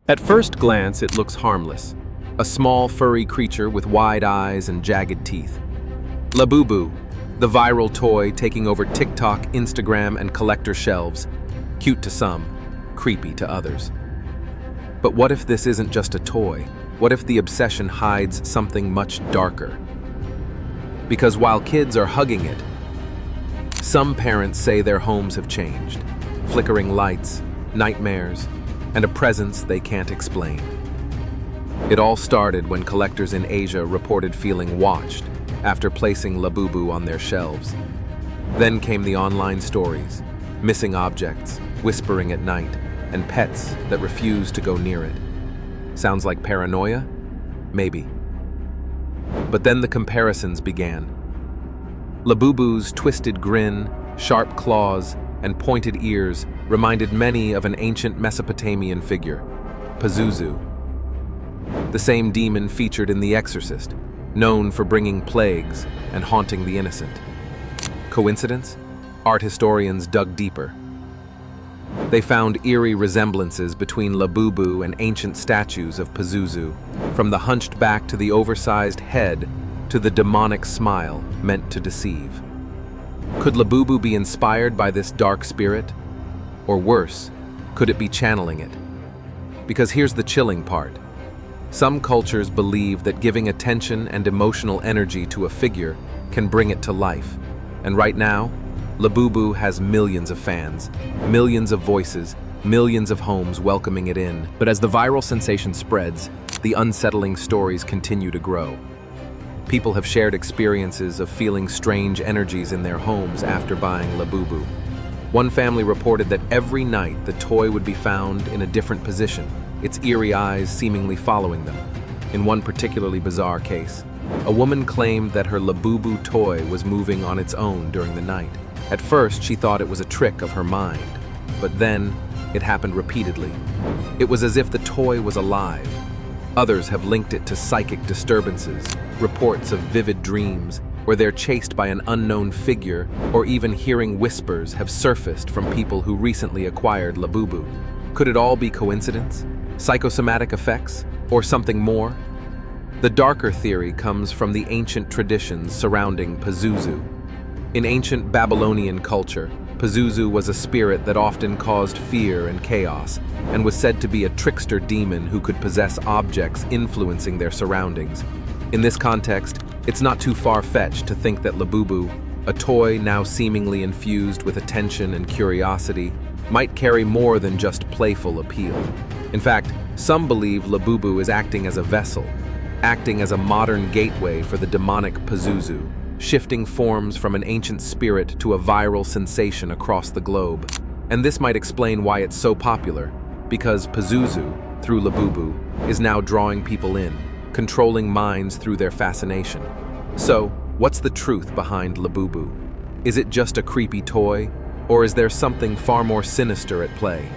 At first glance, it looks harmless. A small, furry creature with wide eyes and jagged teeth. Labubu, the viral toy taking over TikTok, Instagram, and collector shelves. Cute to some, creepy to others. But what if this isn't just a toy? What if the obsession hides something much darker? Because while kids are hugging it, some parents say their homes have changed. Flickering lights, nightmares, and a presence they can't explain. It all started when collectors in Asia reported feeling watched after placing Labubu on their shelves. Then came the online stories, missing objects, whispering at night, and pets that refused to go near it. Sounds like paranoia? Maybe. But then the comparisons began. Labubu's twisted grin, sharp claws, and pointed ears reminded many of an ancient Mesopotamian figure, Pazuzu. The same demon featured in The Exorcist, known for bringing plagues and haunting the innocent. Coincidence? Art historians dug deeper. They found eerie resemblances between Labubu and ancient statues of Pazuzu, from the hunched back to the oversized head to the demonic smile meant to deceive. Could Labubu be inspired by this dark spirit? Or worse, could it be channeling it? Because here's the chilling part. Some cultures believe that giving attention and emotional energy to a figure can bring it to life. And right now, Labubu has millions of fans, millions of voices, millions of homes welcoming it in. But as the viral sensation spreads, the unsettling stories continue to grow. People have shared experiences of feeling strange energies in their homes after buying Labubu. One family reported that every night the toy would be found in a different position, its eerie eyes seemingly following them. In one particularly bizarre case, a woman claimed that her Labubu toy was moving on its own during the night. At first, she thought it was a trick of her mind, but then it happened repeatedly. It was as if the toy was alive. Others have linked it to psychic disturbances, reports of vivid dreams, where they're chased by an unknown figure, or even hearing whispers have surfaced from people who recently acquired Labubu. Could it all be coincidence? Psychosomatic effects? Or something more? The darker theory comes from the ancient traditions surrounding Pazuzu. In ancient Babylonian culture, Pazuzu was a spirit that often caused fear and chaos, and was said to be a trickster demon who could possess objects influencing their surroundings. In this context, it's not too far-fetched to think that Labubu, a toy now seemingly infused with attention and curiosity, might carry more than just playful appeal. In fact, some believe Labubu is acting as a vessel, acting as a modern gateway for the demonic Pazuzu, shifting forms from an ancient spirit to a viral sensation across the globe. And this might explain why it's so popular, because Pazuzu, through Labubu, is now drawing people in, controlling minds through their fascination. So, what's the truth behind Labubu? Is it just a creepy toy, or is there something far more sinister at play?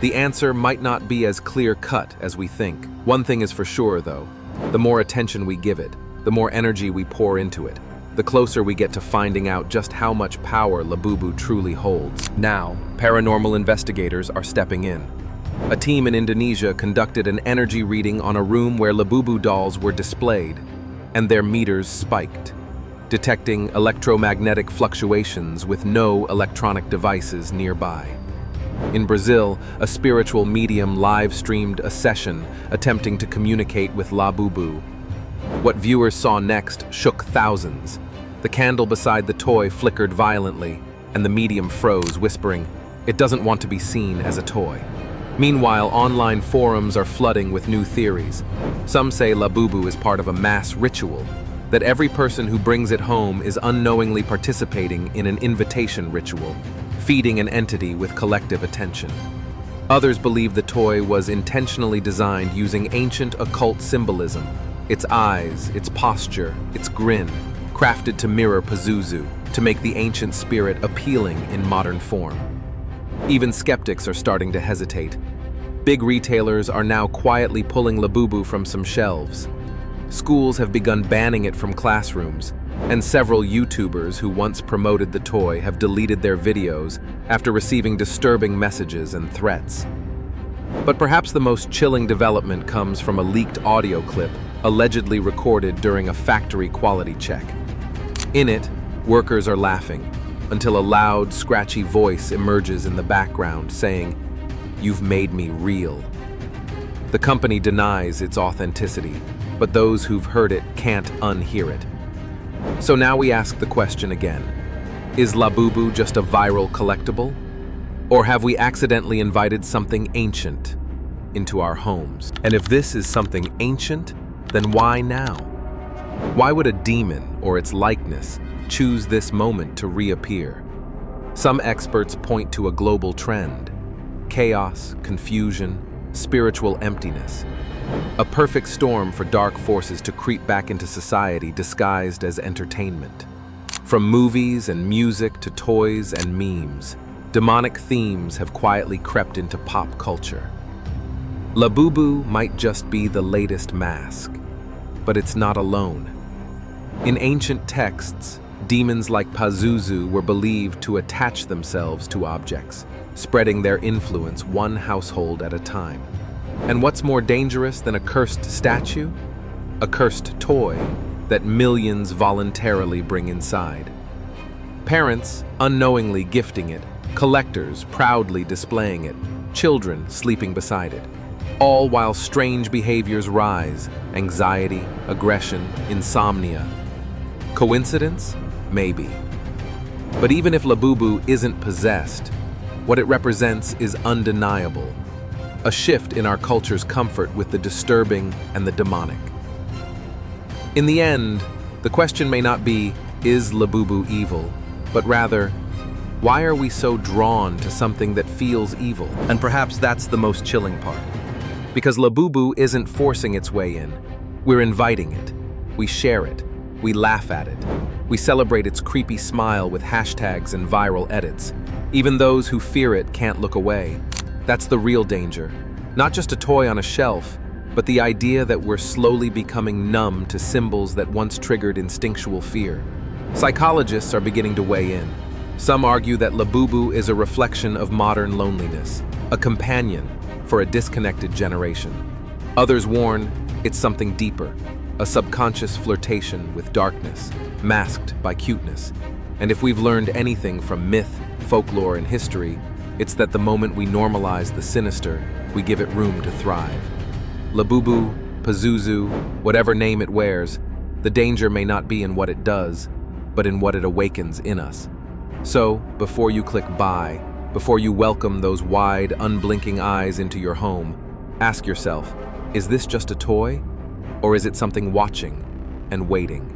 The answer might not be as clear-cut as we think. One thing is for sure, though. The more attention we give it, the more energy we pour into it, the closer we get to finding out just how much power Labubu truly holds. Now, paranormal investigators are stepping in. A team in Indonesia conducted an energy reading on a room where Labubu dolls were displayed, and their meters spiked, detecting electromagnetic fluctuations with no electronic devices nearby. In Brazil, a spiritual medium live-streamed a session attempting to communicate with Labubu. What viewers saw next shook thousands. The candle beside the toy flickered violently, and the medium froze, whispering, "It doesn't want to be seen as a toy." Meanwhile, online forums are flooding with new theories. Some say Labubu is part of a mass ritual, that every person who brings it home is unknowingly participating in an invitation ritual, feeding an entity with collective attention. Others believe the toy was intentionally designed using ancient occult symbolism, its eyes, its posture, its grin, crafted to mirror Pazuzu, to make the ancient spirit appealing in modern form. Even skeptics are starting to hesitate. Big retailers are now quietly pulling Labubu from some shelves. Schools have begun banning it from classrooms, and several YouTubers who once promoted the toy have deleted their videos after receiving disturbing messages and threats. But perhaps the most chilling development comes from a leaked audio clip allegedly recorded during a factory quality check. In it, workers are laughing until a loud, scratchy voice emerges in the background saying, "You've made me real." The company denies its authenticity, but those who've heard it can't unhear it. So now we ask the question again. Is Labubu just a viral collectible? Or have we accidentally invited something ancient into our homes? And if this is something ancient, then why now? Why would a demon or its likeness choose this moment to reappear? Some experts point to a global trend: chaos, confusion, spiritual emptiness. A perfect storm for dark forces to creep back into society disguised as entertainment. From movies and music to toys and memes, demonic themes have quietly crept into pop culture. Labubu might just be the latest mask, but it's not alone. In ancient texts, demons like Pazuzu were believed to attach themselves to objects, spreading their influence one household at a time. And what's more dangerous than a cursed statue? A cursed toy that millions voluntarily bring inside. Parents unknowingly gifting it, collectors proudly displaying it, children sleeping beside it, all while strange behaviors rise: anxiety, aggression, insomnia. Coincidence? Maybe. But even if Labubu isn't possessed, what it represents is undeniable. A shift in our culture's comfort with the disturbing and the demonic. In the end, the question may not be, is Labubu evil? But rather, why are we so drawn to something that feels evil? And perhaps that's the most chilling part. Because Labubu isn't forcing its way in. We're inviting it. We share it. We laugh at it. We celebrate its creepy smile with hashtags and viral edits. Even those who fear it can't look away. That's the real danger. Not just a toy on a shelf, but the idea that we're slowly becoming numb to symbols that once triggered instinctual fear. Psychologists are beginning to weigh in. Some argue that Labubu is a reflection of modern loneliness, a companion for a disconnected generation. Others warn it's something deeper, a subconscious flirtation with darkness, masked by cuteness. And if we've learned anything from myth, folklore, and history, it's that the moment we normalize the sinister, we give it room to thrive. Labubu, Pazuzu, whatever name it wears, the danger may not be in what it does, but in what it awakens in us. So, before you click buy, before you welcome those wide, unblinking eyes into your home, ask yourself, is this just a toy? Or is it something watching and waiting?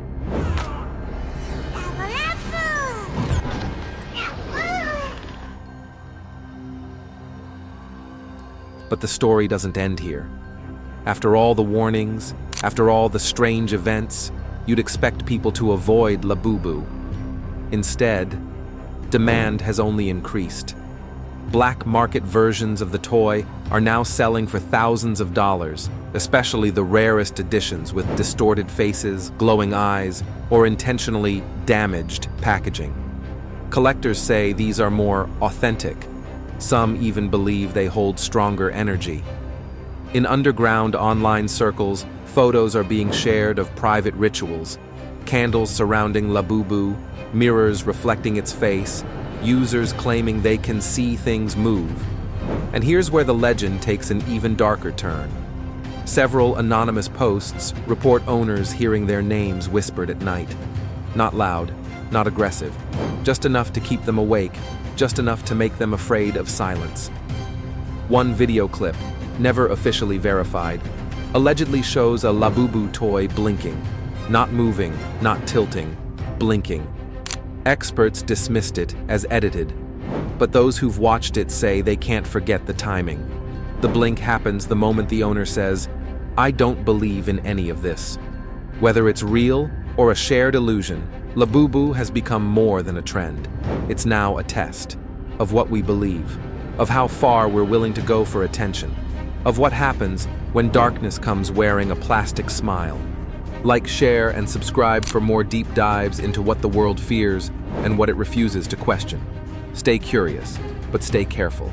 But the story doesn't end here. After all the warnings, after all the strange events, you'd expect people to avoid Labubu. Instead, demand has only increased. Black market versions of the toy are now selling for thousands of dollars, especially the rarest editions with distorted faces, glowing eyes, or intentionally damaged packaging. Collectors say these are more authentic. Some even believe they hold stronger energy. In underground online circles, photos are being shared of private rituals, candles surrounding Labubu, mirrors reflecting its face, users claiming they can see things move. And here's where the legend takes an even darker turn. Several anonymous posts report owners hearing their names whispered at night. Not loud, not aggressive, just enough to keep them awake, just enough to make them afraid of silence. One video clip, never officially verified, allegedly shows a Labubu toy blinking. Not moving, not tilting, blinking. Experts dismissed it as edited, but those who've watched it say they can't forget the timing. The blink happens the moment the owner says, "I don't believe in any of this." Whether it's real or a shared illusion, Labubu has become more than a trend. It's now a test of what we believe, of how far we're willing to go for attention, of what happens when darkness comes wearing a plastic smile. Like, share, and subscribe for more deep dives into what the world fears and what it refuses to question. Stay curious, but stay careful.